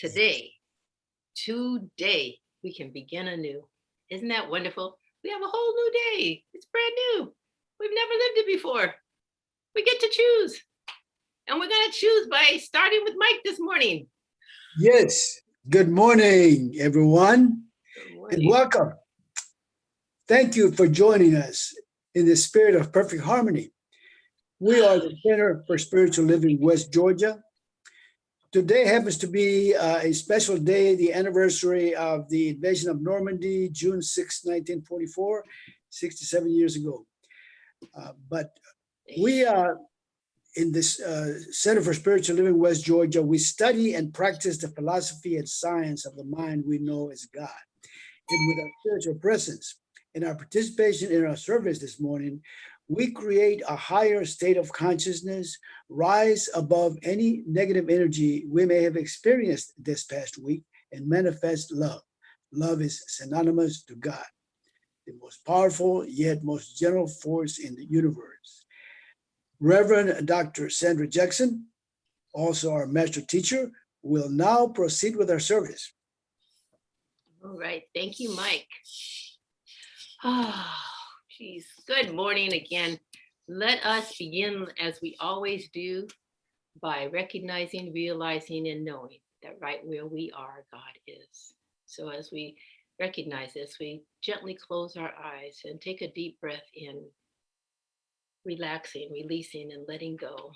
today, we can begin anew. Isn't that wonderful? We have a whole new day. It's brand new. We've never lived it before. We get to choose. And we're going to choose by starting with Mike this morning. Yes. Good morning, everyone, and welcome. Thank you for joining us in the spirit of perfect harmony. We are the Center for Spiritual Living, West Georgia. Today happens to be a special day, the anniversary of the invasion of Normandy, June 6, 1944, 67 years ago. But we are in this Center for Spiritual Living, West Georgia. We study and practice the philosophy and science of the mind we know as God. And with our spiritual presence and our participation in our service this morning, we create a higher state of consciousness, rise above any negative energy we may have experienced this past week, and manifest love. Love is synonymous to God, the most powerful yet most general force in the universe. Reverend Dr. Sandra Jackson, also our master teacher, will now proceed with our service. All right. Thank you, Mike. Oh, geez. Good morning again. Let us begin, as we always do, by recognizing, realizing, and knowing that right where we are, God is. So as we recognize this, we gently close our eyes and take a deep breath in, relaxing, releasing, and letting go.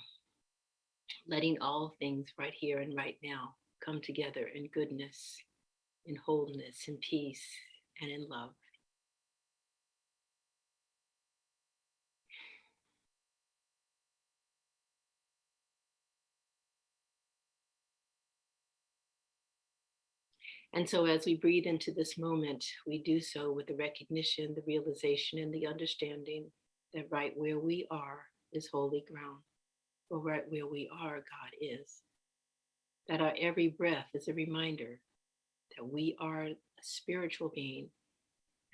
Letting all things right here and right now come together in goodness, in wholeness, in peace, and in love. And so as we breathe into this moment, we do so with the recognition, the realization, and the understanding that right where we are is holy ground, or right where we are, God is. That our every breath is a reminder that we are a spiritual being,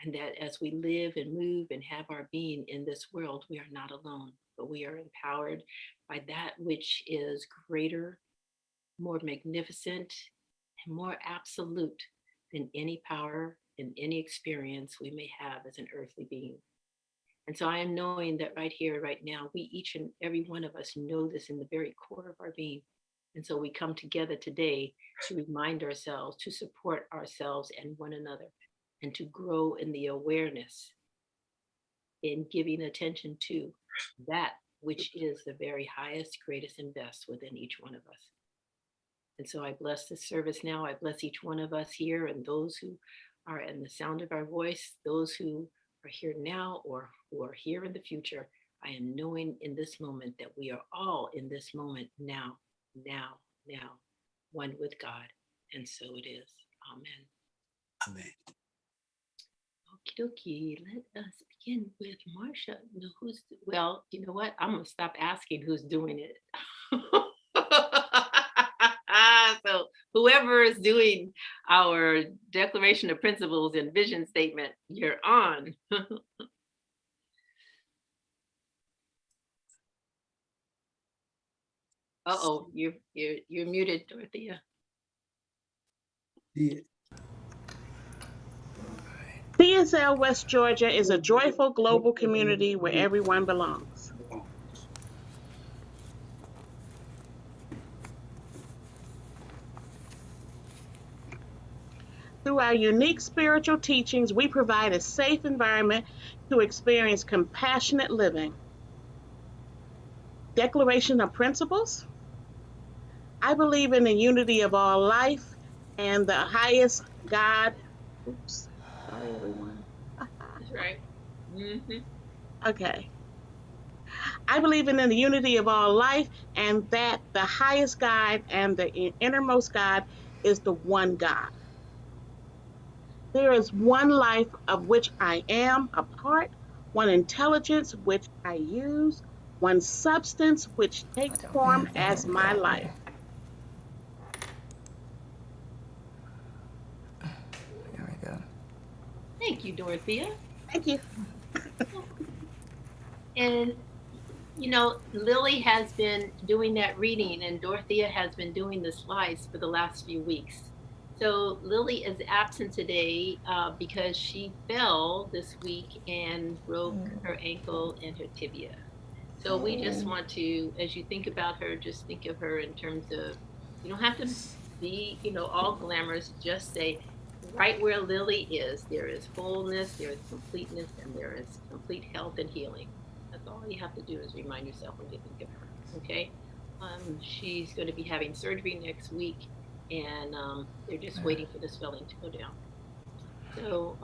and that as we live and move and have our being in this world, we are not alone, but we are empowered by that which is greater, more magnificent, and more absolute than any power and any experience we may have as an earthly being. And so I am knowing that right here, right now, we each and every one of us know this in the very core of our being. And so we come together today to remind ourselves, to support ourselves and one another, and to grow in the awareness in giving attention to that which is the very highest, greatest, and best within each one of us. And so I bless this service now. I bless each one of us here and those who are in the sound of our voice, those who are here now or who are here in the future. I am knowing in this moment that we are all in this moment now, one with God. And so it is. Amen. Amen. Okie dokie. Let us begin with Marsha. Well, you know what? I'm going to stop asking who's doing it. So whoever is doing our declaration of principles and vision statement, you're on. Uh-oh, you're muted, Dorothea. Yeah. CSL West Georgia is a joyful global community where everyone belongs. Through our unique spiritual teachings, we provide a safe environment to experience compassionate living. Declaration of principles. I believe in the unity of all life and the highest God. Oops, sorry everyone. That's right. Okay. I believe in the unity of all life and that the highest God and the innermost God is the one God. There is one life of which I am a part, one intelligence which I use, one substance which takes form as my life. There we go. Thank you, Dorothea. Thank you. And Lily has been doing that reading and Dorothea has been doing the slides for the last few weeks. So Lily is absent today because she fell this week and broke her ankle and her tibia. So we just want to, as you think about her, just think of her in terms of, you don't have to be, all glamorous, just say, right where Lily is, there is wholeness, there is completeness, and there is complete health and healing. That's all you have to do is remind yourself when you think of her, okay? She's going to be having surgery next week, and they're just waiting for the swelling to go down. So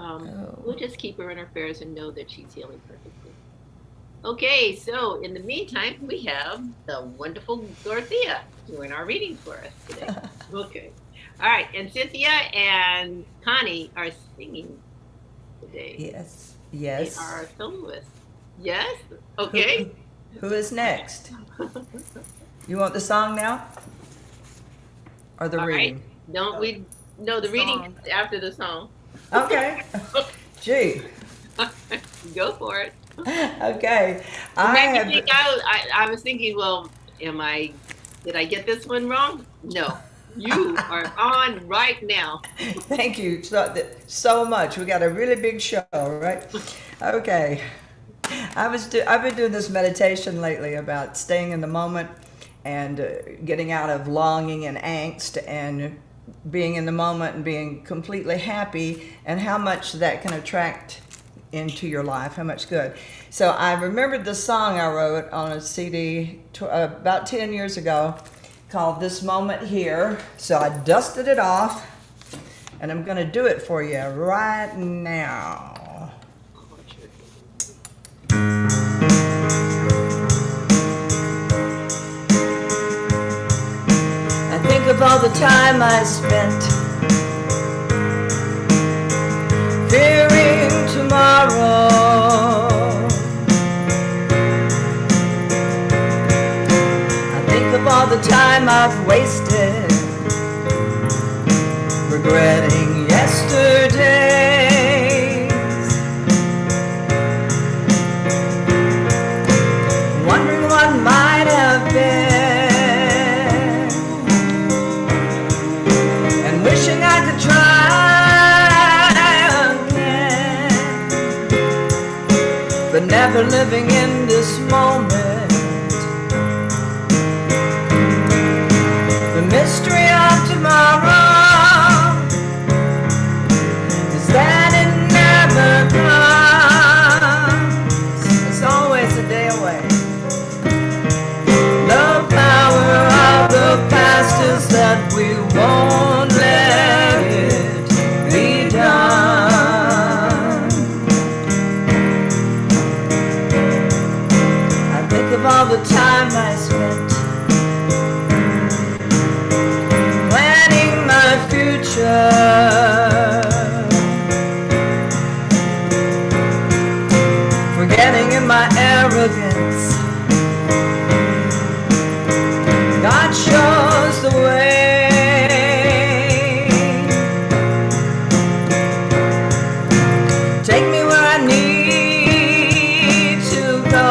we'll just keep her in our prayers and know that she's healing perfectly. Okay, so in the meantime, we have the wonderful Dorothea doing our reading for us today. Okay. All right, and Cynthia and Connie are singing today. Yes. Yes. They are soloists. Yes? Okay. Who is next? You want the song now? Or the reading? Right. No, the reading after the song. Okay. Gee. Go for it. Okay. I was thinking, well, did I get this one wrong? No. You are on right now. Thank you so much. We got a really big show, right? Okay. I've been doing this meditation lately about staying in the moment and getting out of longing and angst and being in the moment and being completely happy, and how much that can attract into your life, how much good. So I remembered the song I wrote on a CD about 10 years ago called This Moment Here. So I dusted it off and I'm going to do it for you right now. I think of all the time I spent fearing tomorrow. I think of all the time I've wasted regretting yesterdays, wondering what might have been, and wishing I could try again, but never living in this moment. The mystery of tomorrow is that it never comes. It's always a day away. The power of the past is that we won't let it be done. I think of all the time I spent planning my future, forgetting in my arrogance God shows the way. Take me where I need to go.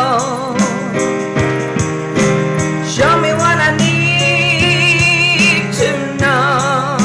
Show me what I need to know.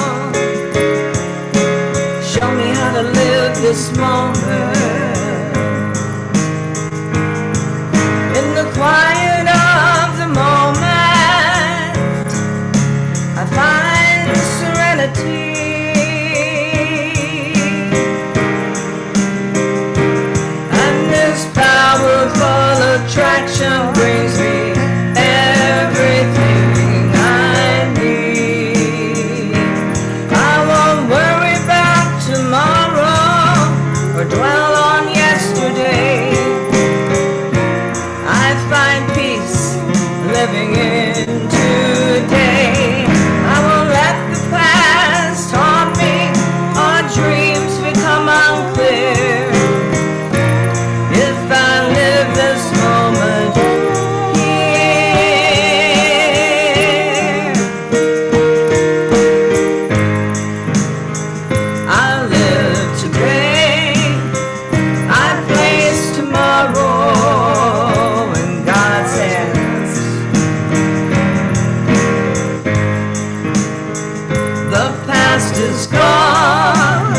past is gone.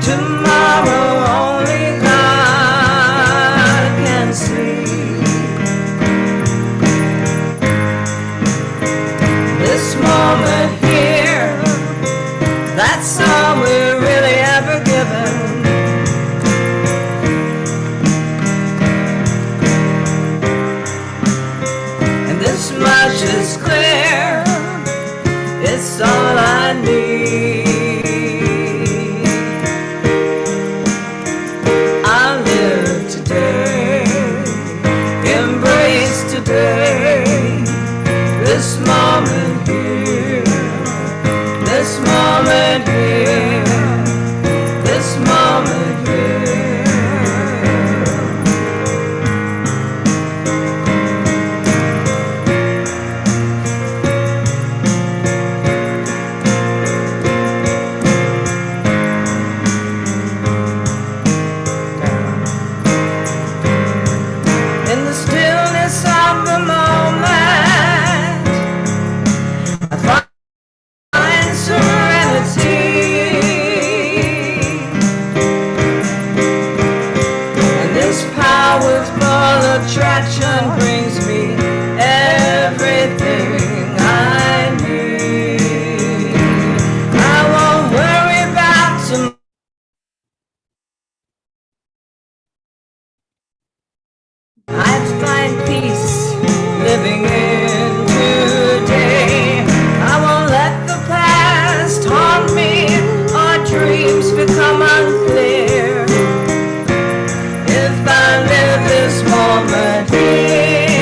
Tomorrow only God can see. This moment here, that's all we're really ever given. And this much is clear, it's all I need. I live today, embrace today, this moment here, this moment here, this moment here. In the stillness of the moment, I find serenity. And this powerful attraction brings me everything I need. I won't worry about tomorrow. I find peace living in today. I won't let the past haunt me or dreams become unclear. If I live this moment here,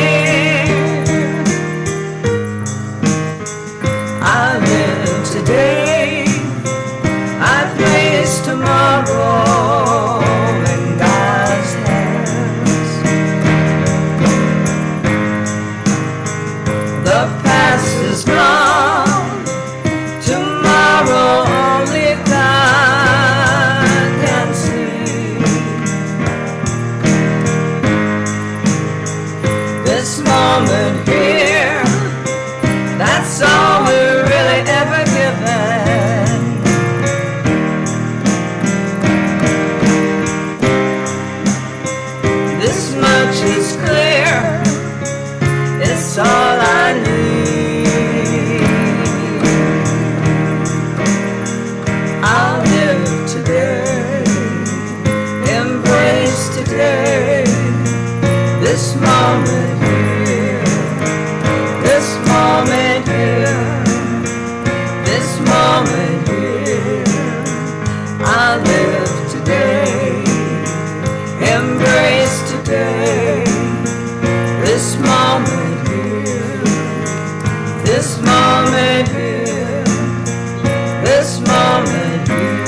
I live today. I place tomorrow in God's hands. The past is gone. Tomorrow only God can see. This moment here, that's all we're really ever given. This much is clear, it's all I need. I'll live today, embrace today, this moment here, this moment here, this moment here. I'll live today, embrace today, this moment here, this moment here, this moment here.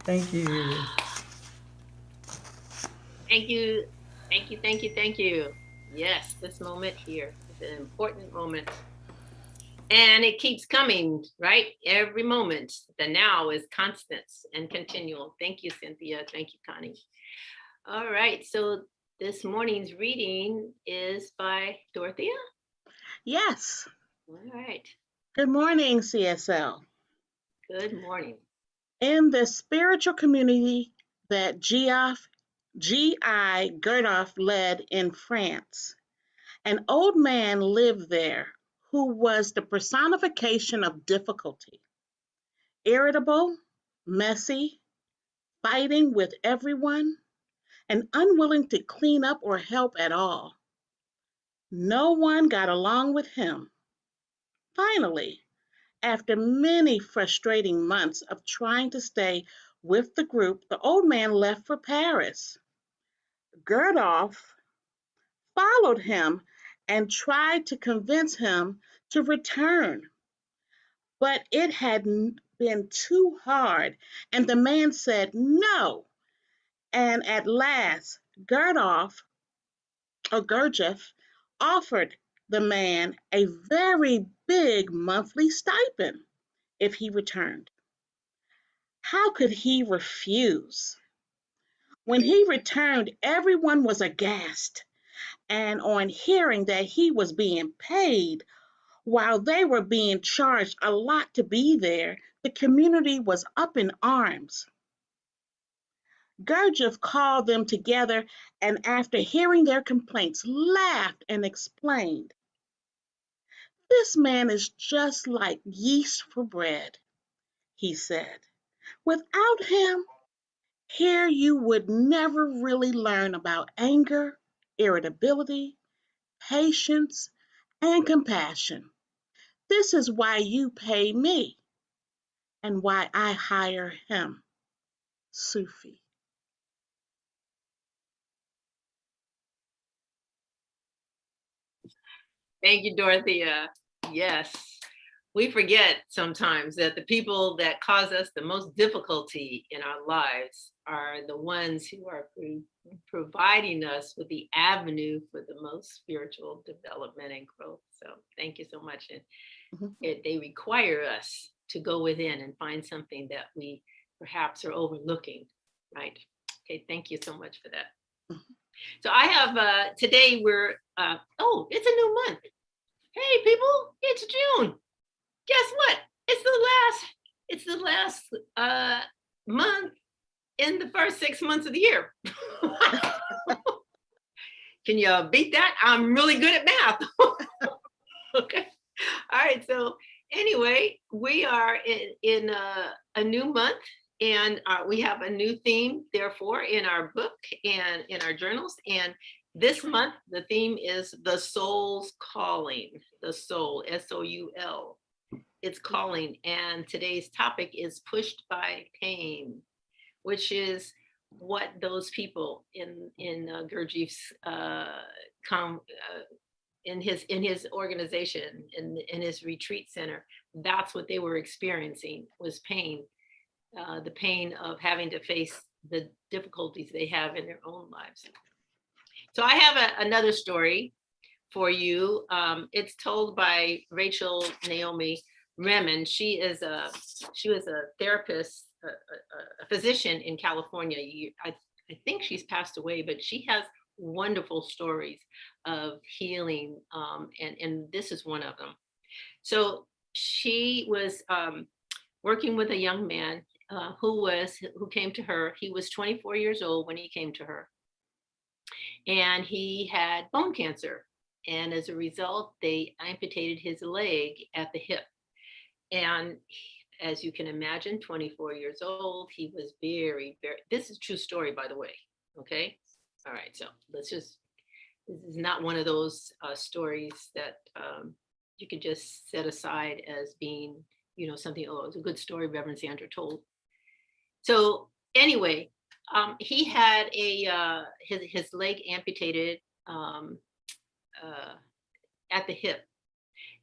Thank you. Thank you. Thank you. Thank you. Thank you. Yes, this moment here is an important moment. And it keeps coming, right? Every moment. The now is constant and continual. Thank you, Cynthia. Thank you, Connie. All right. So this morning's reading is by Dorothea. Yes. All right. Good morning, CSL. Good morning. In the spiritual community that G.I. Gerdoff led in France, an old man lived there who was the personification of difficulty. Irritable, messy, fighting with everyone, and unwilling to clean up or help at all. No one got along with him. Finally, after many frustrating months of trying to stay with the group, the old man left for Paris. Gerdoff followed him and tried to convince him to return, but it had been too hard, and the man said no. And at last, Gurdjieff offered the man a very big monthly stipend if he returned. How could he refuse? When he returned, everyone was aghast And on hearing that he was being paid while they were being charged a lot to be there, the community was up in arms. Gurdjieff called them together and, after hearing their complaints, laughed and explained, "This man is just like yeast for bread," he said. "Without him, here you would never really learn about anger, irritability, patience, and compassion. This is why you pay me and why I hire him." Sufi. Thank you, Dorothea. Yes, we forget sometimes that the people that cause us the most difficulty in our lives are the ones who are providing us with the avenue for the most spiritual development and growth. So thank you so much. And they require us to go within and find something that we perhaps are overlooking, right? Okay, thank you so much for that. So I have, today we're, it's a new month. Hey people, it's June. Guess what? It's the last month in the first 6 months of the year. Can you beat that? I'm really good at math. Okay. All right. So anyway, we are in a new month, and we have a new theme, therefore, in our book and in our journals. And this month, the theme is the soul's calling. The soul, S-O-U-L. It's calling. And today's topic is pushed by pain, which is what those people in Gurdjieff's in his organization, in his retreat center, that's what they were experiencing, was pain, the pain of having to face the difficulties they have in their own lives. So I have another story for you. It's told by Rachel Naomi Remen. She was a therapist, a physician in California. I think she's passed away, but she has wonderful stories of healing, and this is one of them. So she was working with a young man who came to her. He was 24 years old when he came to her, and he had bone cancer. And as a result, they amputated his leg at the hip. And as you can imagine, 24 years old, he was very, very, this is a true story, by the way. Okay. All right. So this is not one of those stories that you could just set aside as being, something, it's a good story Reverend Sandra told. So anyway, he had his leg amputated at the hip.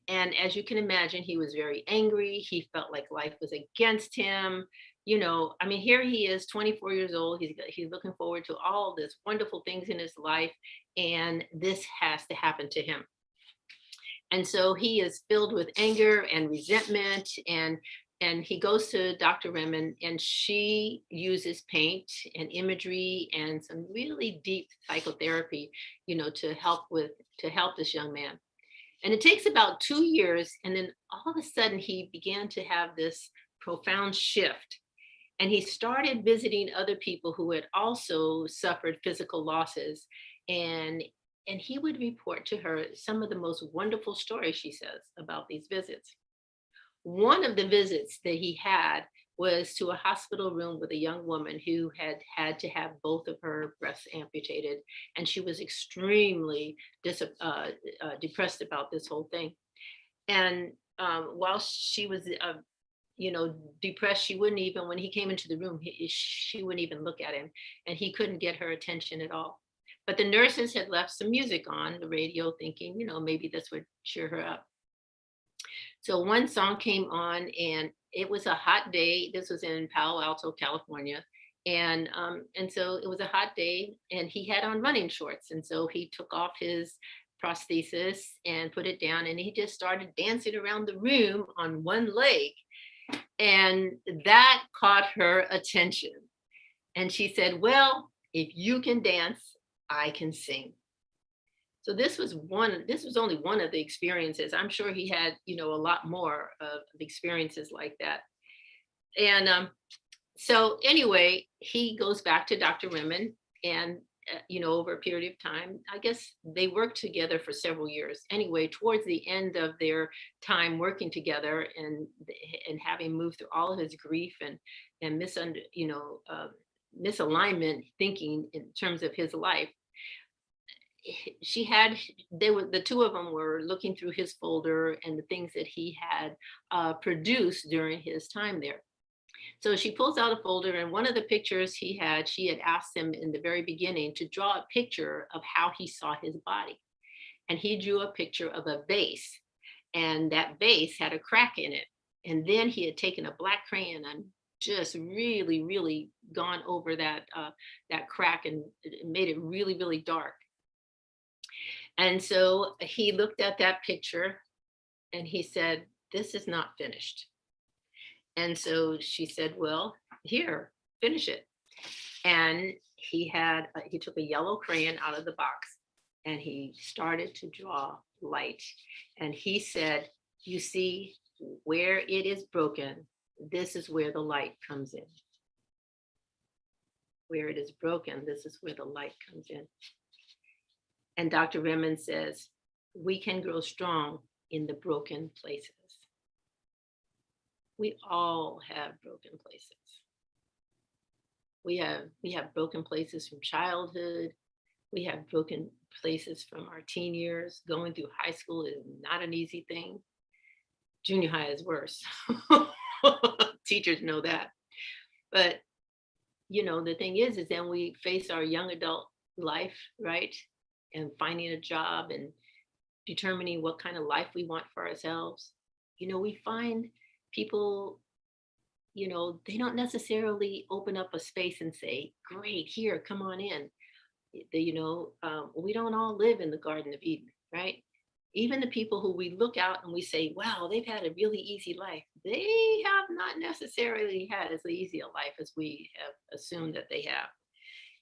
And as you can imagine, he was very angry. He felt like life was against him. Here he is, 24 years old. He's looking forward to all this wonderful things in his life, and this has to happen to him. And so he is filled with anger and resentment, and he goes to Dr. Remen, and she uses paint and imagery and some really deep psychotherapy, to help this young man. And it takes about 2 years, and then all of a sudden he began to have this profound shift. And he started visiting other people who had also suffered physical losses. And he would report to her some of the most wonderful stories, she says, about these visits. One of the visits that he had was to a hospital room with a young woman who had to have both of her breasts amputated. And she was extremely depressed about this whole thing. And while she was, depressed, she wouldn't even, when he came into the room, she wouldn't even look at him, and he couldn't get her attention at all. But the nurses had left some music on the radio thinking, maybe this would cheer her up. So one song came on, and it was a hot day. This was in Palo Alto, California. And so it was a hot day, and he had on running shorts. And so he took off his prosthesis and put it down, and he just started dancing around the room on one leg. And that caught her attention. And she said, "Well, if you can dance, I can sing." So this was only one of the experiences. I'm sure he had, a lot more of experiences like that. And so anyway, he goes back to Dr. Rimmon, and over a period of time, I guess they worked together for several years. Anyway, towards the end of their time working together, and having moved through all of his grief and misalignment thinking in terms of his life, the two of them were looking through his folder and the things that he had produced during his time there. So she pulls out a folder, and one of the pictures she had asked him in the very beginning to draw a picture of how he saw his body. And he drew a picture of a vase, and that vase had a crack in it. And then he had taken a black crayon and just really, really gone over that crack and made it really, really dark. And so he looked at that picture and he said, "This is not finished." And so she said, "Well, here, finish it." And he took a yellow crayon out of the box and he started to draw light. And he said, "You see where it is broken, this is where the light comes in. Where it is broken, this is where the light comes in." And Dr. Rimmon says, we can grow strong in the broken places. We all have broken places. We have broken places from childhood. We have broken places from our teen years. Going through high school is not an easy thing. Junior high is worse. Teachers know that. But the thing is then we face our young adult life, right? And finding a job and determining what kind of life we want for ourselves. We find people, they don't necessarily open up a space and say, "Great, here, come on in." We don't all live in the Garden of Eden, right? Even the people who we look out and we say, "Wow, they've had a really easy life," they have not necessarily had as easy a life as we have assumed that they have.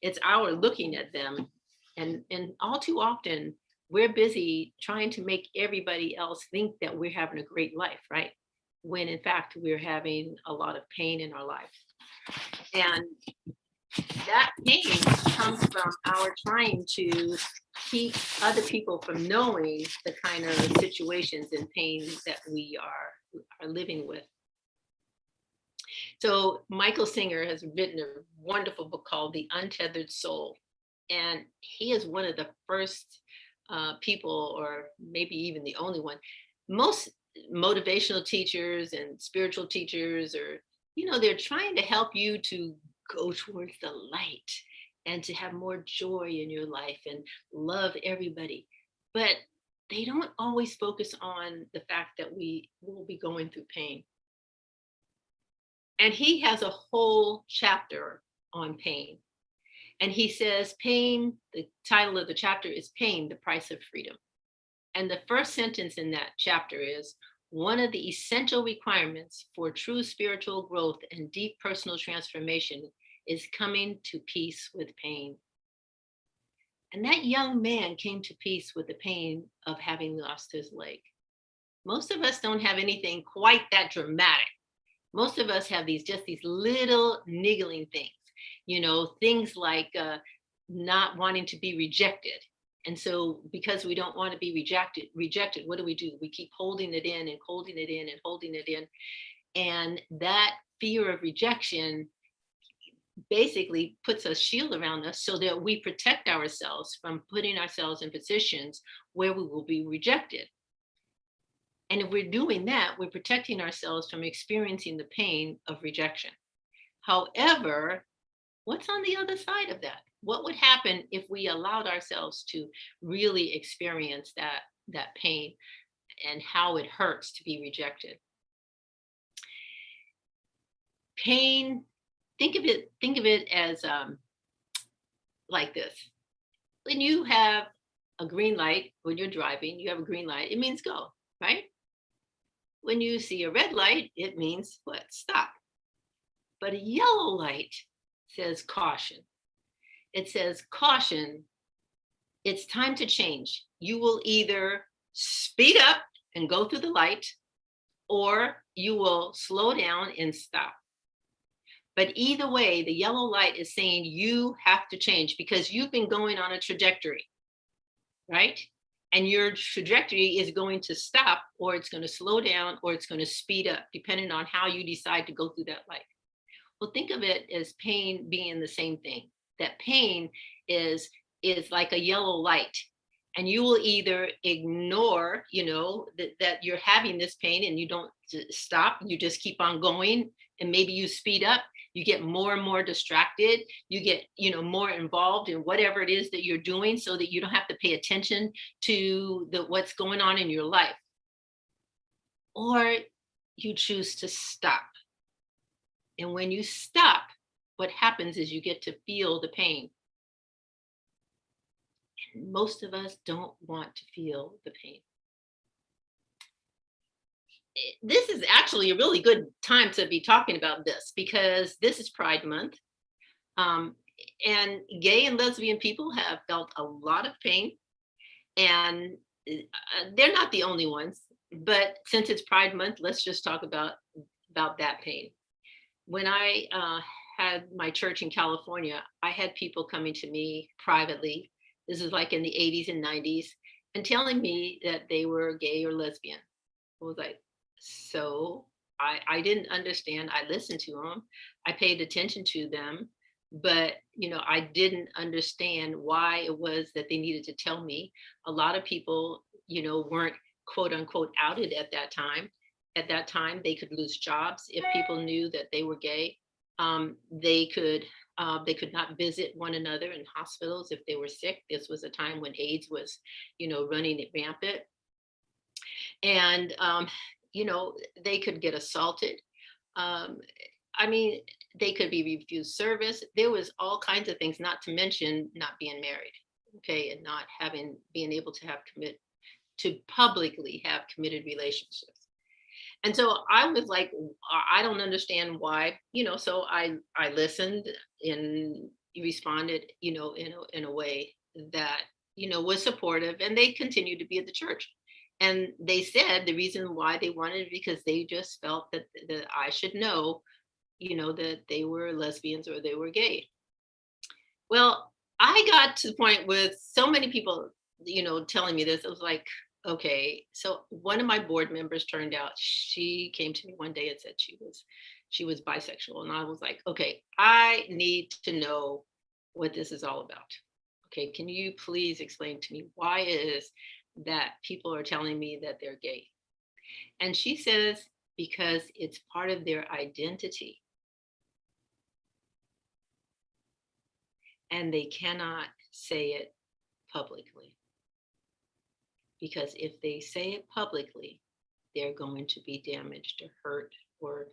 It's our looking at them, and all too often we're busy trying to make everybody else think that we're having a great life, right? When in fact we're having a lot of pain in our life. And that pain comes from our trying to keep other people from knowing the kind of situations and pain that we are living with. So Michael Singer has written a wonderful book called The Untethered Soul. And he is one of the first people, or maybe even the only one. Most motivational teachers and spiritual teachers they're trying to help you to go towards the light and to have more joy in your life and love everybody. But they don't always focus on the fact that we will be going through pain. And he has a whole chapter on pain. And he says, pain, the title of the chapter is Pain, the Price of Freedom. And the first sentence in that chapter is, one of the essential requirements for true spiritual growth and deep personal transformation is coming to peace with pain. And that young man came to peace with the pain of having lost his leg. Most of us don't have anything quite that dramatic. Most of us have these little niggling things, things like not wanting to be rejected. And so because we don't want to be rejected, what do? We keep holding it in and holding it in and holding it in. And that fear of rejection basically puts a shield around us so that we protect ourselves from putting ourselves in positions where we will be rejected. And if we're doing that, we're protecting ourselves from experiencing the pain of rejection. However, what's on the other side of that? What would happen if we allowed ourselves to really experience that pain and how it hurts to be rejected? Pain, think of it as like this. When you have a green light, when you're driving, you have a green light, it means go, right? When you see a red light, it means what? Stop. But a yellow light says caution. It says caution, it's time to change. You will either speed up and go through the light, or you will slow down and stop. But either way, the yellow light is saying you have to change because you've been going on a trajectory, right? And your trajectory is going to stop, or it's going to slow down, or it's going to speed up, depending on how you decide to go through that light. Well, think of it as pain being the same thing. That pain is like a yellow light. And you will either ignore, that you're having this pain and you don't stop, you just keep on going, and maybe you speed up, you get more and more distracted, you get, more involved in whatever it is that you're doing so that you don't have to pay attention to what's going on in your life. Or you choose to stop. And when you stop, what happens is you get to feel the pain. Most of us don't want to feel the pain. This is actually a really good time to be talking about this because this is Pride Month. And gay and lesbian people have felt a lot of pain. And they're not the only ones. But since it's Pride Month, let's just talk about that pain. When I had my church in California, I had people coming to me privately. This is like in the 80s and 90s, and telling me that they were gay or lesbian. I was like, so I didn't understand. I listened to them. I paid attention to them, but, I didn't understand why it was that they needed to tell me. A lot of people, weren't quote unquote outed at that time. At that time, they could lose jobs if people knew that they were gay. They could not visit one another in hospitals if they were sick. This was a time when AIDS was, running rampant. And, they could get assaulted. They could be refused service. There was all kinds of things, not to mention not being married, okay, and not being able to publicly have committed relationships. And so I was like, I don't understand why, so I listened and responded, in a way that, was supportive, and they continued to be at the church. And they said the reason why they wanted it because they just felt that I should know, that they were lesbians or they were gay. Well, I got to the point with so many people, telling me this. It was like, okay, so one of my board members turned out, she came to me one day and said she was bisexual. And I was like, okay, I need to know what this is all about. Okay, can you please explain to me why it is that people are telling me that they're gay? And she says, because it's part of their identity. And they cannot say it publicly. Because if they say it publicly, they're going to be damaged or hurt or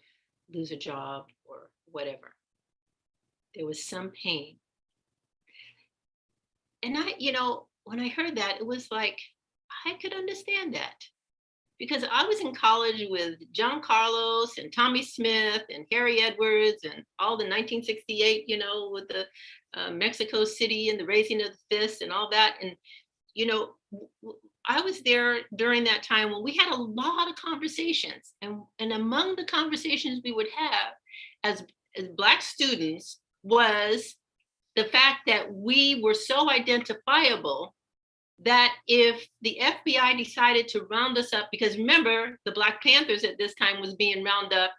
lose a job or whatever. There was some pain. And when I heard that, it was like, I could understand that. Because I was in college with John Carlos and Tommy Smith and Harry Edwards and all the 1968, with the Mexico City and the raising of the fist and all that. And, I was there during that time when we had a lot of conversations. And among the conversations we would have as Black students was the fact that we were so identifiable that if the FBI decided to round us up, because remember, the Black Panthers at this time was being rounded up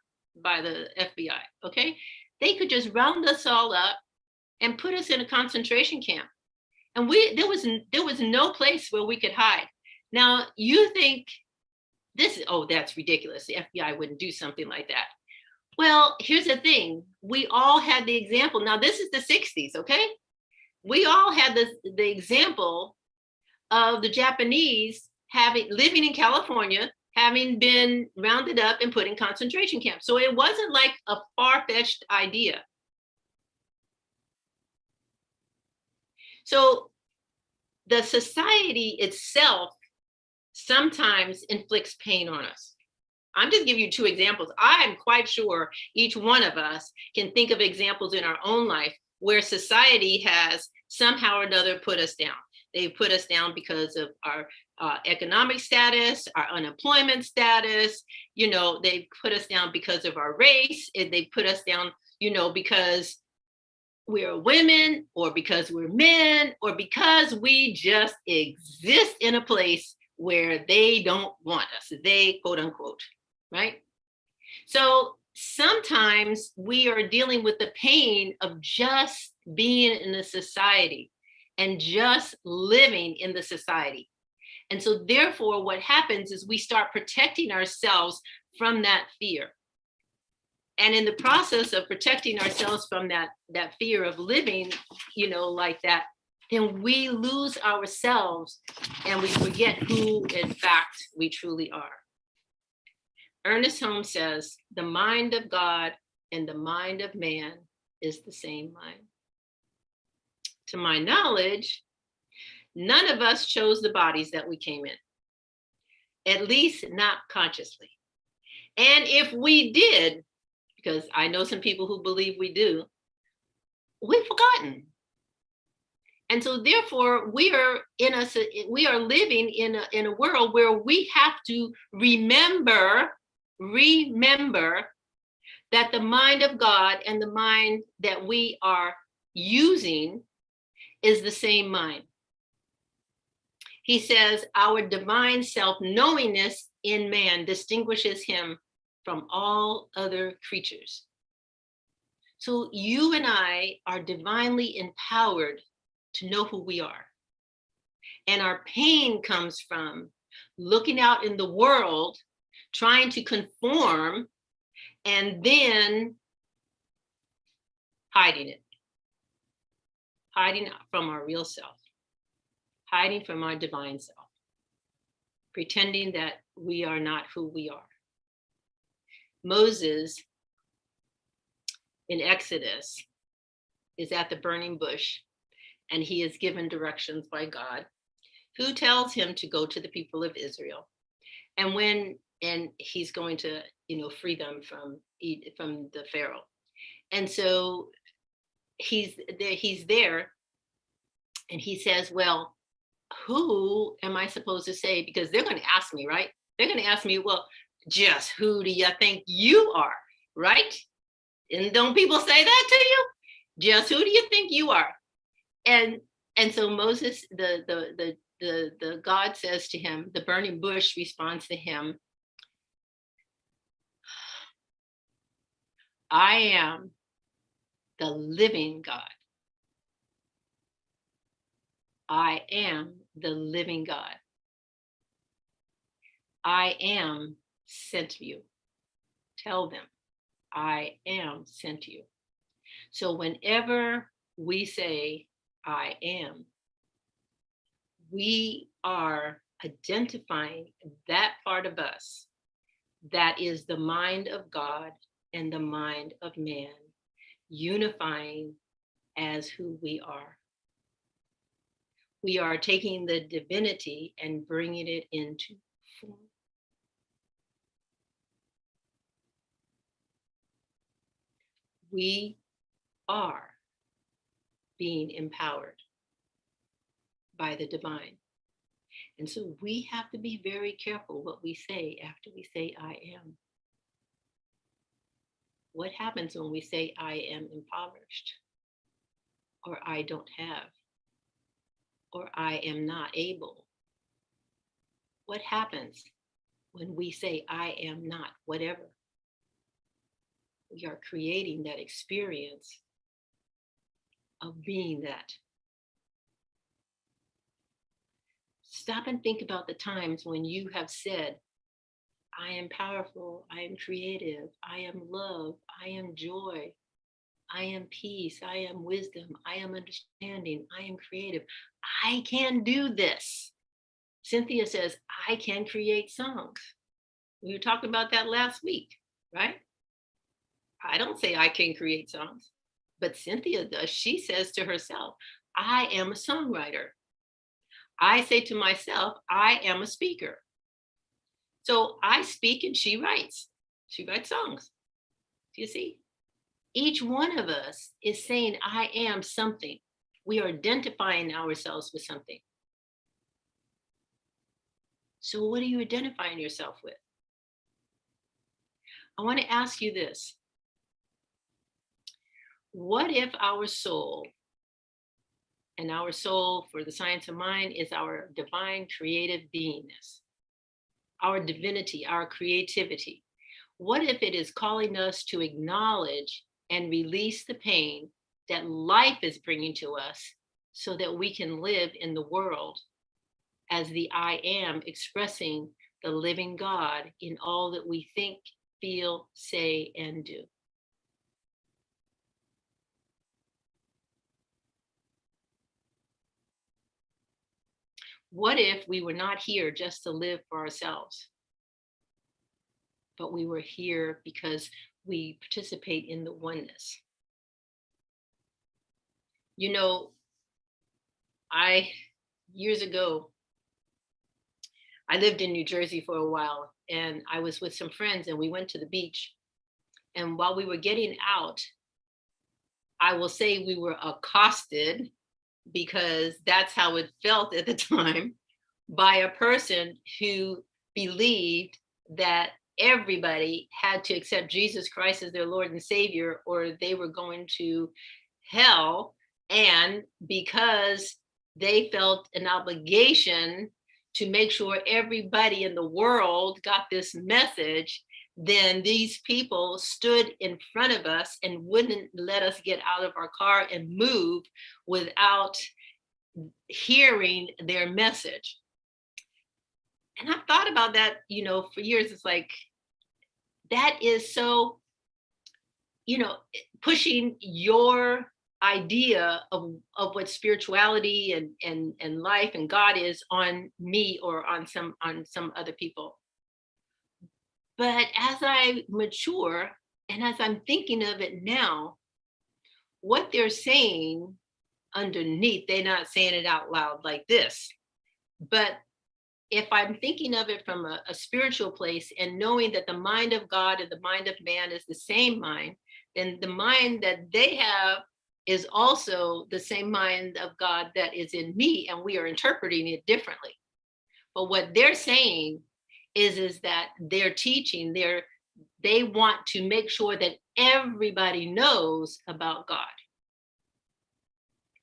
by the FBI, okay? They could just round us all up and put us in a concentration camp. And there was no place where we could hide. Now, you think that's ridiculous. The FBI wouldn't do something like that. Well, here's the thing. We all had the example. Now, this is the 60s, okay? We all had the example of the Japanese living in California, having been rounded up and put in concentration camps. So it wasn't like a far-fetched idea. So the society itself sometimes inflicts pain on us. I'm just giving you two examples. I'm quite sure each one of us can think of examples in our own life where society has somehow or another put us down. They put us down because of our economic status, our unemployment status. You know, they put us down because of our race. They put us down, you know, because we're women, or because we're men, or because we just exist in a place where they don't want us. They, quote unquote, right? So sometimes we are dealing with the pain of just being in a society and just living in the society. And so therefore, what happens is we start protecting ourselves from that fear. And in the process of protecting ourselves from that fear of living, you know, like that, then we lose ourselves and we forget who, in fact, we truly are. Ernest Holmes says, the mind of God and the mind of man is the same mind. To my knowledge, none of us chose the bodies that we came in, at least not consciously. And if we did, because I know some people who believe we do, we've forgotten. And so therefore we are living in a world where we have to remember that the mind of God and the mind that we are using is the same mind. He says our divine self-knowingness in man distinguishes him from all other creatures. So you and I are divinely empowered to know who we are. And our pain comes from looking out in the world, trying to conform, and then hiding from our real self, hiding from our divine self, pretending that we are not who we are. Moses in Exodus is at the burning bush, and he is given directions by God, who tells him to go to the people of Israel. And he's going to, you know, free them from the Pharaoh. And so he's there, and he says, well, who am I supposed to say? Because they're going to ask me, right? They're going to ask me, well, just who do you think you are, right? And don't people say that to you? Just who do you think you are? And so Moses, the God says to him, the burning bush responds to him, I am the living God. I am the living God. I am sent you. Tell them, I am sent you. So whenever we say, I am, we are identifying that part of us that is the mind of God and the mind of man, unifying as who we are. We are taking the divinity and bringing it into form. We are being empowered by the divine. And so we have to be very careful what we say after we say, I am. What happens when we say, I am impoverished, or I don't have, or I am not able? What happens when we say, I am not whatever? We are creating that experience of being that. Stop and think about the times when you have said, I am powerful, I am creative, I am love, I am joy, I am peace, I am wisdom, I am understanding, I am creative. I can do this. Cynthia says, I can create songs. We were talking about that last week, right? I don't say I can create songs, but Cynthia does. She says to herself, I am a songwriter. I say to myself, I am a speaker. So I speak and she writes. She writes songs. Do you see? Each one of us is saying, I am something. We are identifying ourselves with something. So what are you identifying yourself with? I want to ask you this. What if our soul, and our soul for the science of mind is our divine creative beingness, our divinity, our creativity. What if it is calling us to acknowledge and release the pain that life is bringing to us so that we can live in the world as the I am, expressing the living God in all that we think, feel, say, and do? What if we were not here just to live for ourselves, but we were here because we participate in the oneness? You know, years ago, I lived in New Jersey for a while, and I was with some friends and we went to the beach. And while we were getting out, I will say we were accosted, because that's how it felt at the time, by a person who believed that everybody had to accept Jesus Christ as their Lord and Savior, or they were going to hell. And because they felt an obligation to make sure everybody in the world got this message, then these people stood in front of us and wouldn't let us get out of our car and move without hearing their message. And I've thought about that, for years. It's like, that is so, pushing your idea of what spirituality and life and God is on me or on some other people. But as I mature and as I'm thinking of it now, what they're saying underneath, they're not saying it out loud like this, but if I'm thinking of it from a spiritual place and knowing that the mind of God and the mind of man is the same mind, then the mind that they have is also the same mind of God that is in me, and we are interpreting it differently. But what they're saying is that they're teaching, they want to make sure that everybody knows about God,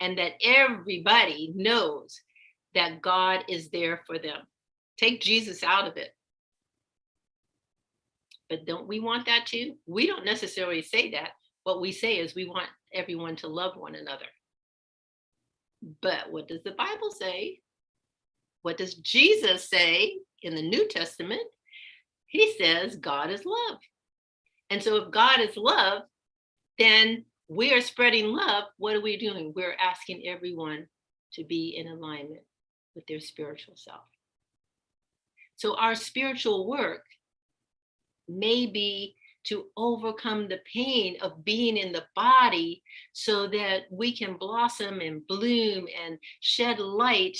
and that everybody knows that God is there for them. Take Jesus out of it. But don't we want that too? We don't necessarily say that. What we say is we want everyone to love one another. But what does the Bible say? What does Jesus say in the New Testament? He says God is love. And so if God is love, then we are spreading love. What are we doing? We're asking everyone to be in alignment with their spiritual self. So our spiritual work may be to overcome the pain of being in the body so that we can blossom and bloom and shed light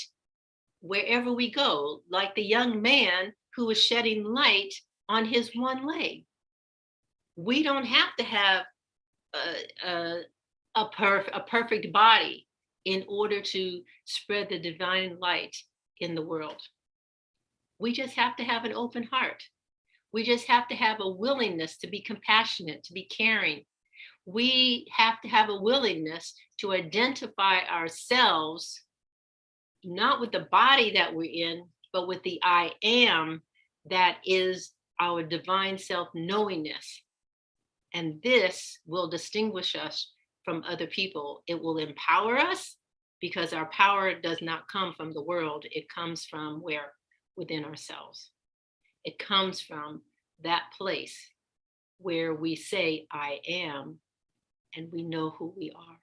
wherever we go, like the young man who was shedding light on his one leg. We don't have to have a perfect body in order to spread the divine light in the world. We just have to have an open heart. We just have to have a willingness to be compassionate, to be caring. We have to have a willingness to identify ourselves, not with the body that we're in, but with the I am that is our divine self-knowingness. And this will distinguish us from other people. It will empower us, because our power does not come from the world. It comes from where? Within ourselves. It comes from that place where we say, I am, and we know who we are.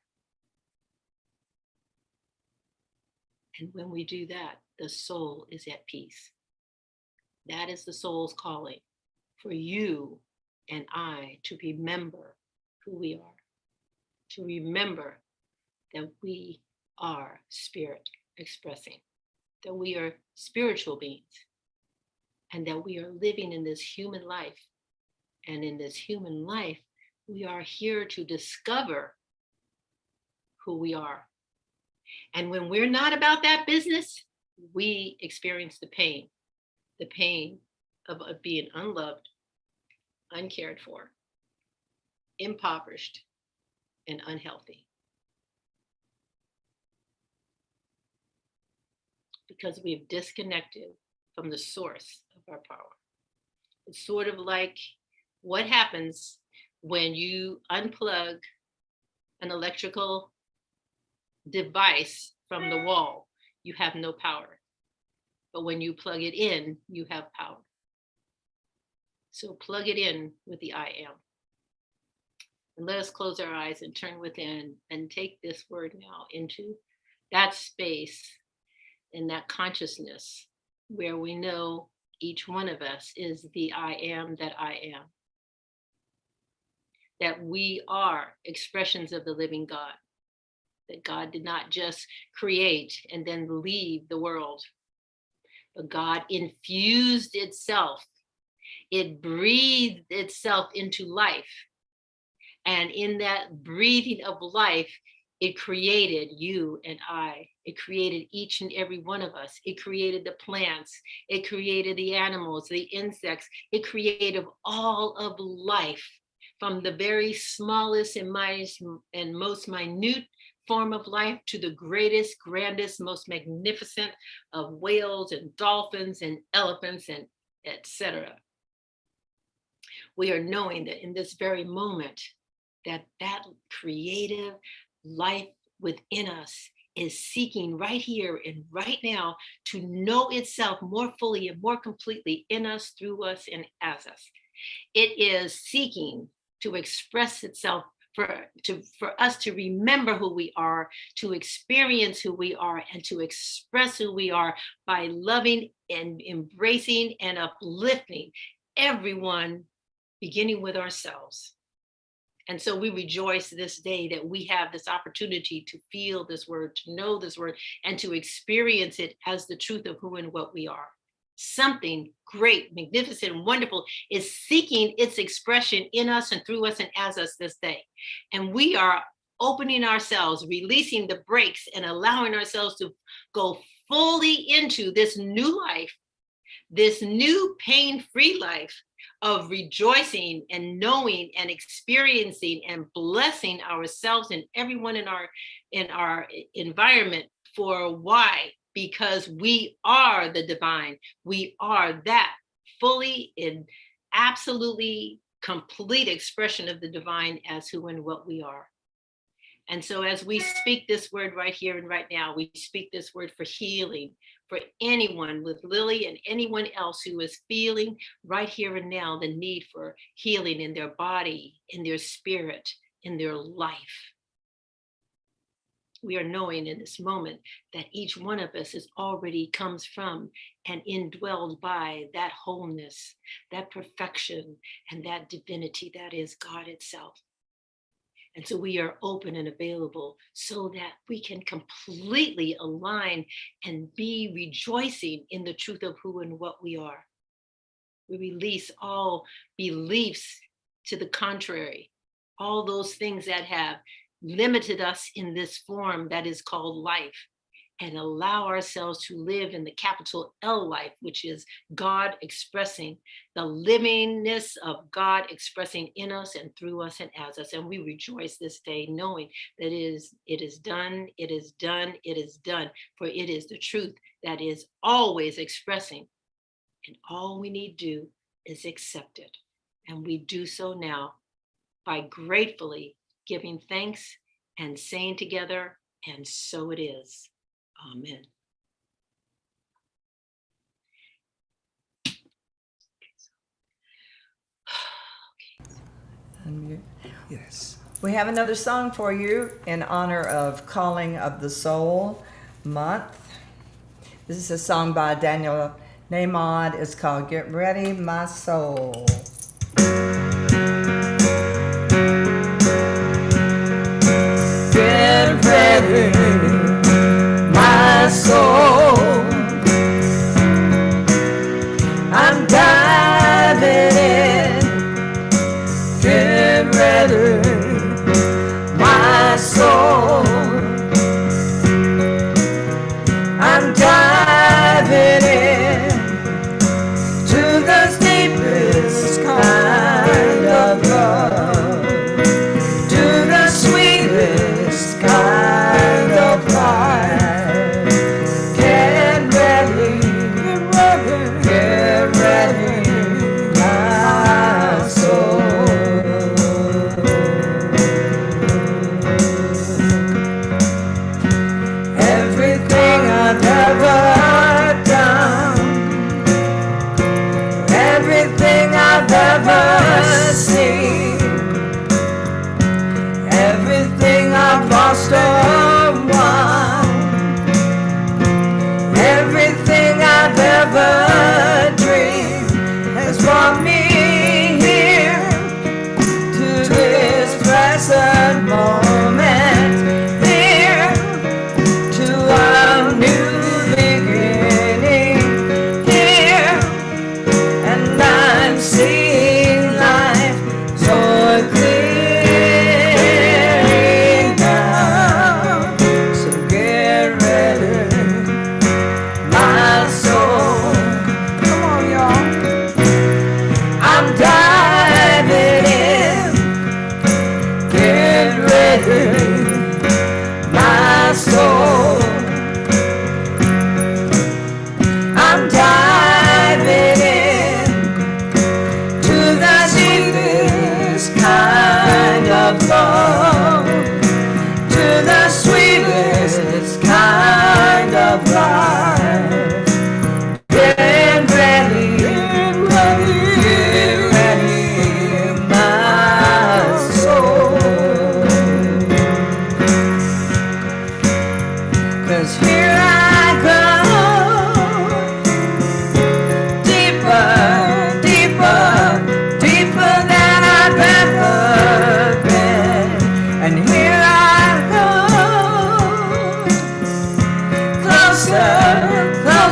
And when we do that, the soul is at peace. That is the soul's calling for you and I to remember who we are, to remember that we are spirit expressing, that we are spiritual beings, and that we are living in this human life. And in this human life, we are here to discover who we are. And when we're not about that business, we experience the pain. the pain of being unloved, uncared for, impoverished, and unhealthy. Because we've disconnected from the source of our power. It's sort of like what happens when you unplug an electrical device from the wall. You have no power. But when you plug it in, you have power. So plug it in with the I am. And let us close our eyes and turn within and take this word now into that space and that consciousness where we know each one of us is the I am that I am. That we are expressions of the living God. That God did not just create and then leave the world, but God infused itself. It breathed itself into life. And in that breathing of life, it created you and I. It created each and every one of us. It created the plants. It created the animals, the insects. It created all of life, from the very smallest and most minute form of life to the greatest, grandest, most magnificent of whales and dolphins and elephants and etc. We are knowing that in this very moment, that creative life within us is seeking right here and right now to know itself more fully and more completely in us, through us, and as us. It is seeking to express itself for us to remember who we are, to experience who we are, and to express who we are by loving and embracing and uplifting everyone, beginning with ourselves. And so we rejoice this day that we have this opportunity to feel this word, to know this word, and to experience it as the truth of who and what we are. Something great, magnificent, wonderful is seeking its expression in us and through us and as us this day. And we are opening ourselves, releasing the brakes, and allowing ourselves to go fully into this new life, this new pain-free life of rejoicing and knowing and experiencing and blessing ourselves and everyone in our environment. For why? Because we are the divine. We are that fully and absolutely complete expression of the divine as who and what we are. And so as we speak this word right here and right now, we speak this word for healing for anyone with Lily and anyone else who is feeling right here and now the need for healing in their body, in their spirit, in their life. We are knowing in this moment that each one of us is already comes from and indwelled by that wholeness, that perfection, and that divinity that is God itself. And so we are open and available so that we can completely align and be rejoicing in the truth of who and what we are. We release all beliefs to the contrary, all those things that have limited us in this form that is called life, and allow ourselves to live in the capital L life, which is God expressing the livingness of God expressing in us and through us and as us. And we rejoice this day knowing that it is done, it is done, it is done, for it is the truth that is always expressing. And all we need to do is accept it. And we do so now by gratefully giving thanks and saying together, and so it is. Amen. Yes. We have another song for you in honor of Calling of the Soul Month. This is a song by Daniel Nahmod. It's called Get Ready, My Soul. Get ready, my soul. I'm diving in. Get ready, my soul. I'm diving in.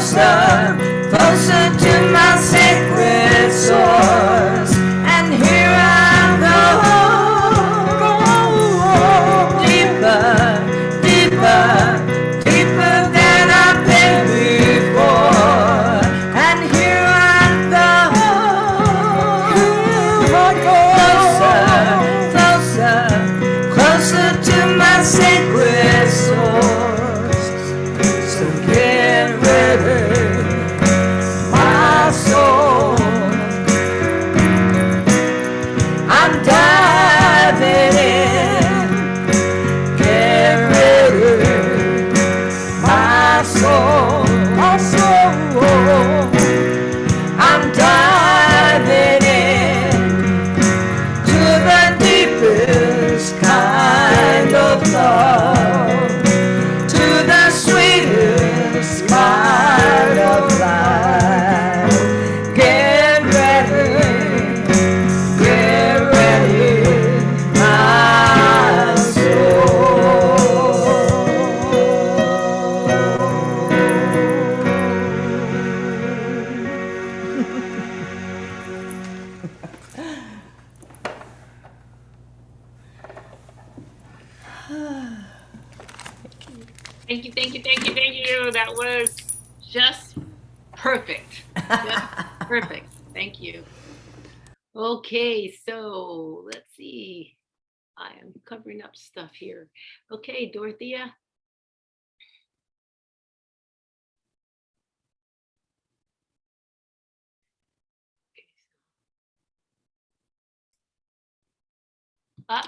closer, closer to my sacred source. And here I go, deeper, deeper, deeper than I've been before. And here I go, closer, closer, closer to my sacred source. So get ready, my soul. I'm diving in. Get ready, my soul, my soul. I'm diving in to the deepest kind of love, to the sweetest kind of life. Get ready, my Thank you, thank you, thank you, thank you. That was just perfect. Just perfect. Thank you. Okay, so let's see. I am covering up stuff here. Okay, Dorothea.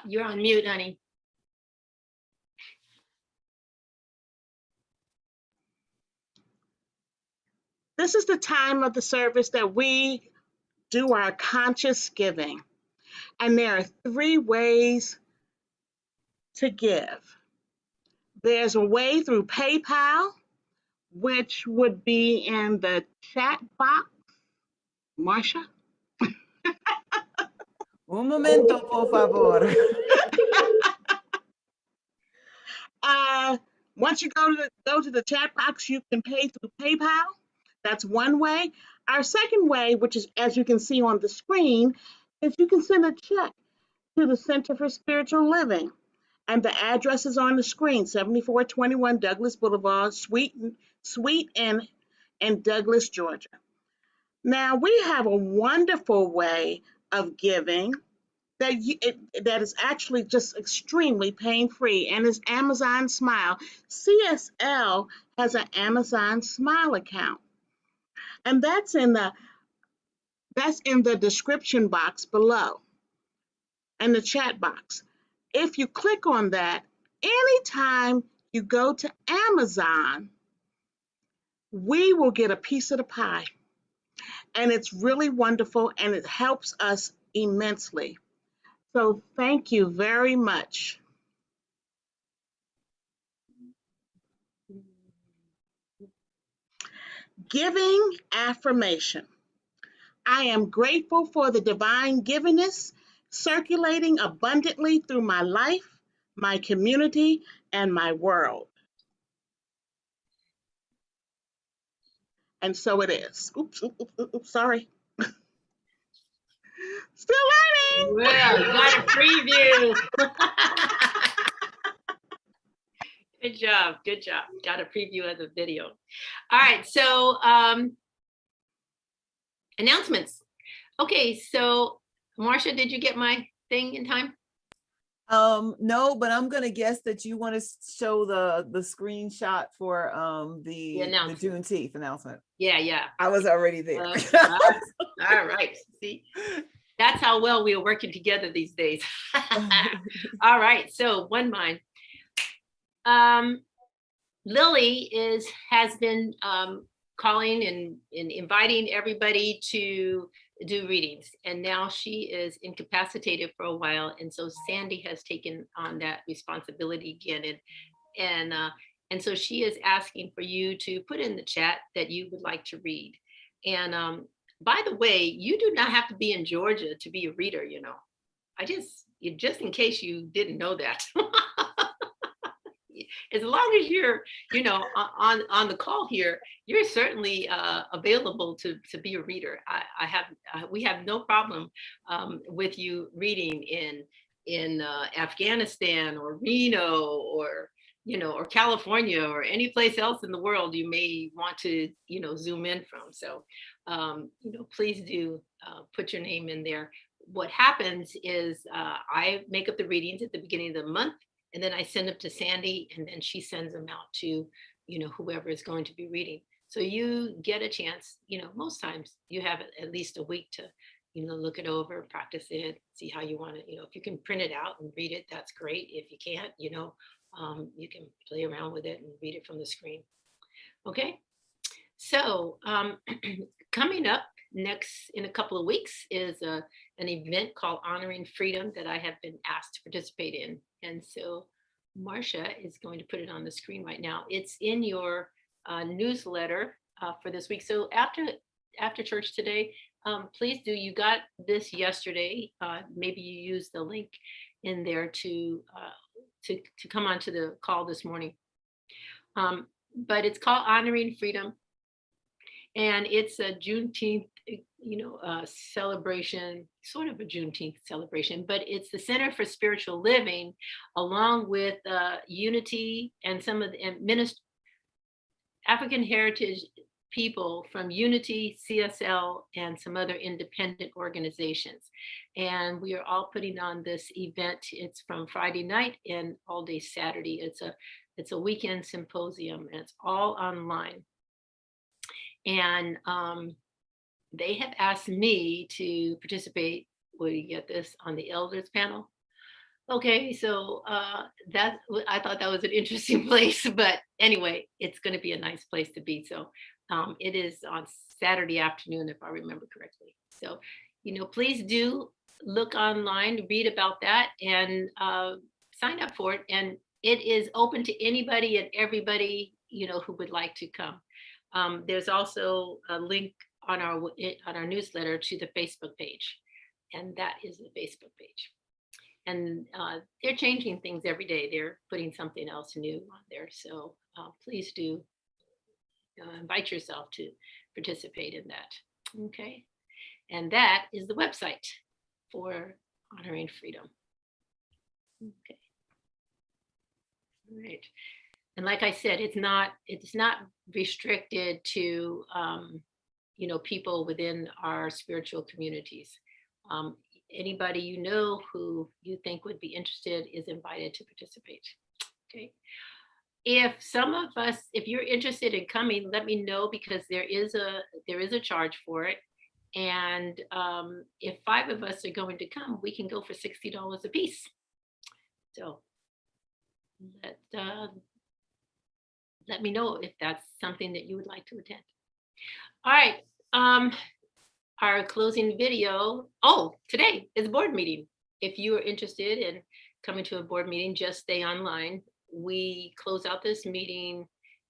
You're on mute, honey. This is the time of the service that we do our conscious giving. And there are 3 ways to give. There's a way through PayPal, which would be in the chat box. Marsha? Un momento, por favor. Once you go to the chat box, you can pay through PayPal. That's one way. Our second way, which is as you can see on the screen, is you can send a check to the Center for Spiritual Living. And the address is on the screen, 7421 Douglas Boulevard, Suite in Douglas, Georgia. Now, we have a wonderful way of giving that is actually just extremely pain-free, and is Amazon Smile. CSL has an Amazon Smile account, and that's in the description box below and the chat box. If you click on that, anytime you go to Amazon, we will get a piece of the pie, and it's really wonderful, and it helps us immensely. So thank you very much. Giving affirmation. I am grateful for the divine givingness circulating abundantly through my life, my community, and my world. And so it is. Oops, sorry. Still learning. Well, got a preview. Good job, good job. Got a preview of the video. All right, so announcements. Okay, so Marsha, did you get my thing in time? No, but I'm gonna guess that you want to show the screenshot for the Juneteenth announcement. Yeah. I was already there. All right. See, that's how well we are working together these days. All right. So one mind. Lily has been calling and inviting everybody to do readings, and now she is incapacitated for a while, and so Sandy has taken on that responsibility again, and so she is asking for you to put in the chat that you would like to read. And by the way, you do not have to be in Georgia to be a reader, just in case you didn't know that. as long as you're, on the call here, you're certainly available to be a reader. We have no problem with you reading in Afghanistan or Reno or or California or any place else in the world you may want to zoom in from. So please do put your name in there. What happens is I make up the readings at the beginning of the month, and then I send them to Sandy, and then she sends them out to whoever is going to be reading. So you get a chance. Most times you have at least a week to look it over, practice it, see how you want to. If you can print it out and read it, that's great. If you can't, you can play around with it and read it from the screen. Okay. So coming up next in a couple of weeks is an event called Honoring Freedom that I have been asked to participate in. And so Marcia is going to put it on the screen right now. It's in your newsletter for this week. So after church today, please do. You got this yesterday. Maybe you use the link in there to come onto the call this morning. But it's called Honoring Freedom. And it's a Juneteenth, celebration, sort of a Juneteenth celebration, but it's the Center for Spiritual Living, along with Unity and some of the African heritage people from Unity, CSL, and some other independent organizations. And we are all putting on this event. It's from Friday night and all day Saturday. It's a weekend symposium, and it's all online. And they have asked me to participate. Will you get this on the elders panel? Okay, so I thought that was an interesting place, but anyway, it's going to be a nice place to be. So it is on Saturday afternoon, if I remember correctly. So please do look online, read about that, and sign up for it. And it is open to anybody and everybody who would like to come. There's also a link on our newsletter to the Facebook page, and that is the Facebook page. And they're changing things every day. They're putting something else new on there. So please do invite yourself to participate in that. Okay. And that is the website for Honoring Freedom. Okay. All right. And like I said, it's not restricted to people within our spiritual communities. Anybody who you think would be interested is invited to participate. Okay. If you're interested in coming, let me know, because there is a charge for it. And if 5 of us are going to come, we can go for $60 a piece. So let me know if that's something that you would like to attend. All right. Our closing video. Oh, today is a board meeting. If you are interested in coming to a board meeting, just stay online. We close out this meeting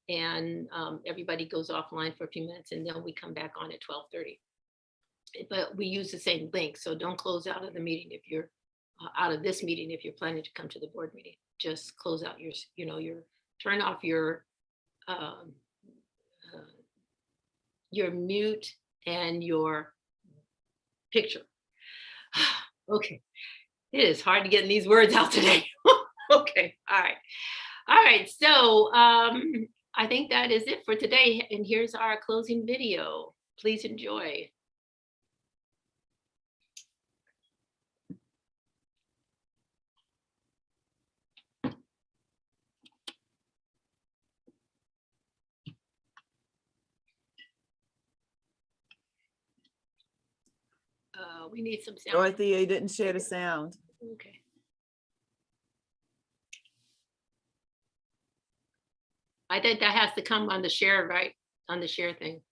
and everybody goes offline for a few minutes, and then we come back on at 12:30. But we use the same link, so don't close out of the meeting if you're out of this meeting if you're planning to come to the board meeting. Just close out your turn off your mute and your picture. Okay, it is hard to get these words out today. Okay, all right. So I think that is it for today. And here's our closing video. Please enjoy. We need some sound. Dorothea didn't share the sound. Okay. I think that has to come on the share, right? On the share thing.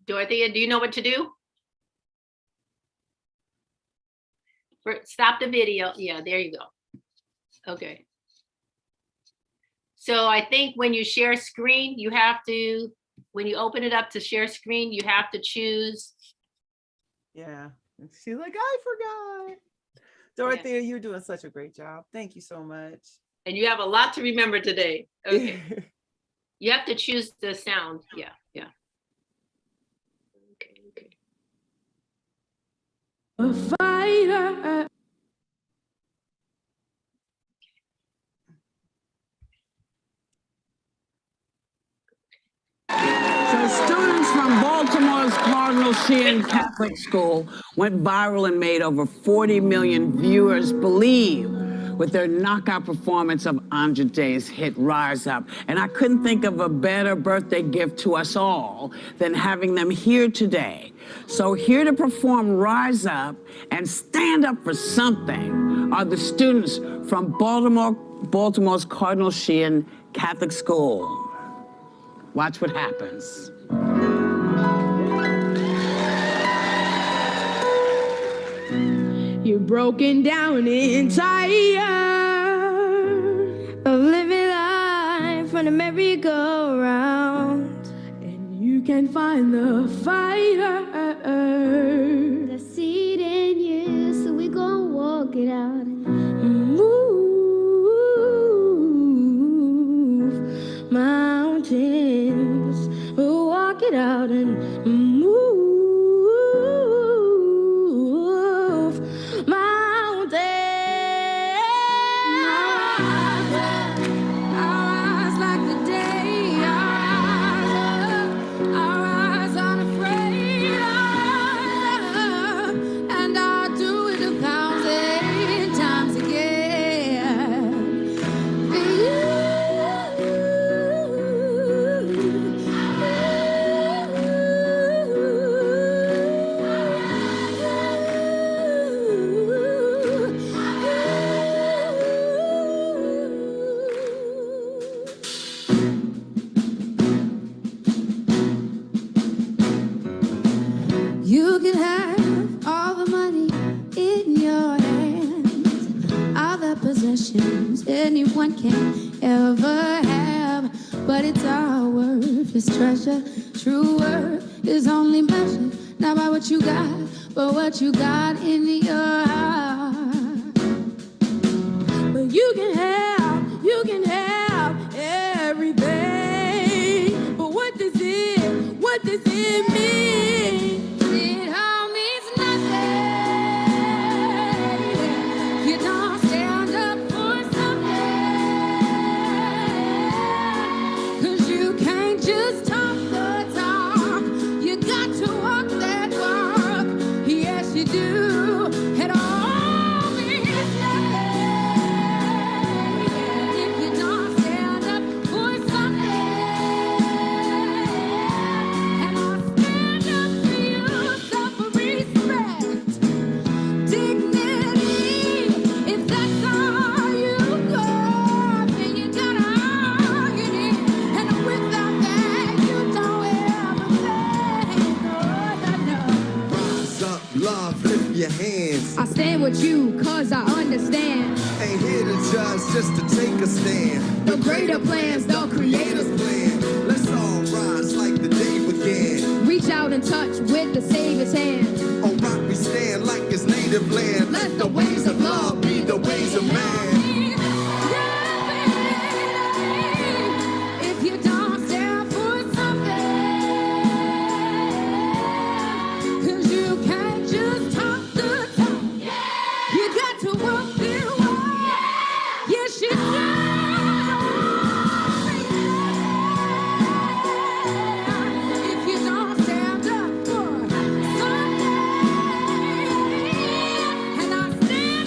Dorothea, do you know what to do? Stop the video. Yeah, there you go. Okay. So I think when you share screen, you have to, when you open it up to share screen, you have to choose. Yeah. She's like, I forgot. Dorothea, you're doing such a great job. Thank you so much. And you have a lot to remember today. Okay. You have to choose the sound. Yeah, yeah. Okay, okay. A fighter. So students from Baltimore's Cardinal Sheehan Catholic School went viral and made over 40 million viewers believe with their knockout performance of Andra Day's hit Rise Up. And I couldn't think of a better birthday gift to us all than having them here today. So here to perform Rise Up and stand up for something are the students from Baltimore's Cardinal Sheehan Catholic School. Watch what happens. You're broken down and tired of living life on a merry-go-round, and you can find the fighter. The seed in you, so we gon' walk it out. Move mountains, we'll walk it out and move mountains. I rise like the day, I rise unafraid, and I'll do it 1,000 times again. You can have all the money in your hands, all the possessions anyone can ever have, but it's all worthless treasure. True worth is only measured not by what you got, but what you got in your heart. But you can have everything. But what does it mean? It all means nothing. You don't stand up for something, 'cause you can't just talk the talk. You got to walk that walk. Yes, you do. It all means nothing if you don't stand up for something. And I'll stand up for you, self-respect, dignity. If that's all you got, then you gotta argue it. And without that, you don't ever play. No. Rise up, love, lift your hands. I stand with you 'cause I understand Ain't here to judge, just to take a stand. the greater plans, the creator's plan. Let's all rise like the day began. reach out and touch with the Savior's hand. On rock we stand like it's native land. Let the ways of love be the ways of man. If you don't stand for something, 'cause you can't just talk the talk. You got to walk the walk. Yes, you do. If you don't stand up for something, and I stand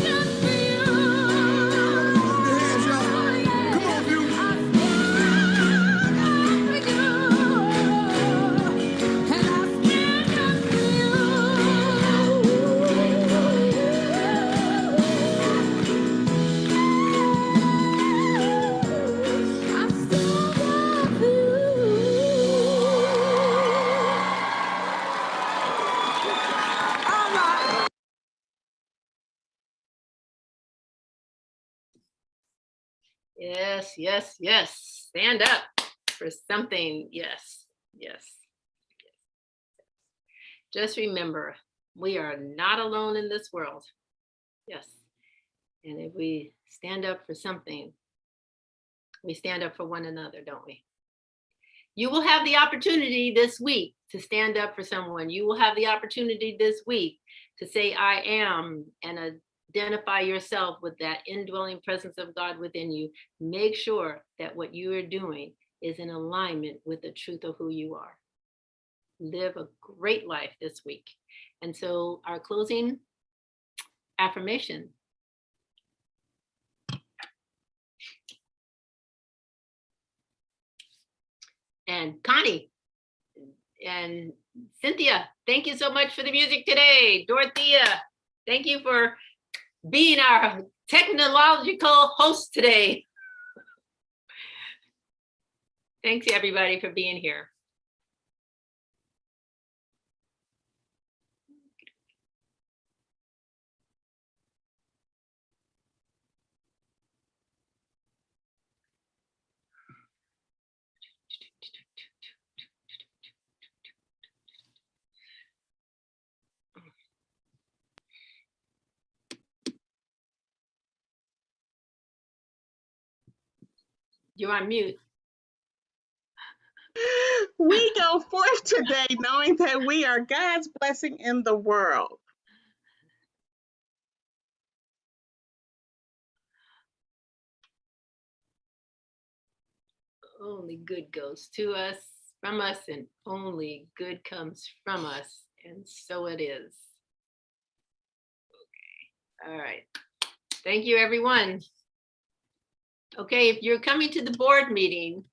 Yes, yes, yes. Stand up for something. Yes, yes. Just remember, we are not alone in this world. Yes. And if we stand up for something, we stand up for one another, don't we? You will have the opportunity this week to stand up for someone. You will have the opportunity this week to say, I am, and identify yourself with that indwelling presence of God within you. Make sure that what you are doing is in alignment with the truth of who you are. Live a great life this week. And so our closing affirmation. And Connie and Cynthia, thank you so much for the music today. Dorothea, thank you for being our technological host today. Thanks everybody for being here. You're on mute. We go forth today knowing that we are God's blessing in the world. Only good goes to us, from us, and only good comes from us. And so it is. Okay. All right. Thank you, everyone. Okay, if you're coming to the board meeting,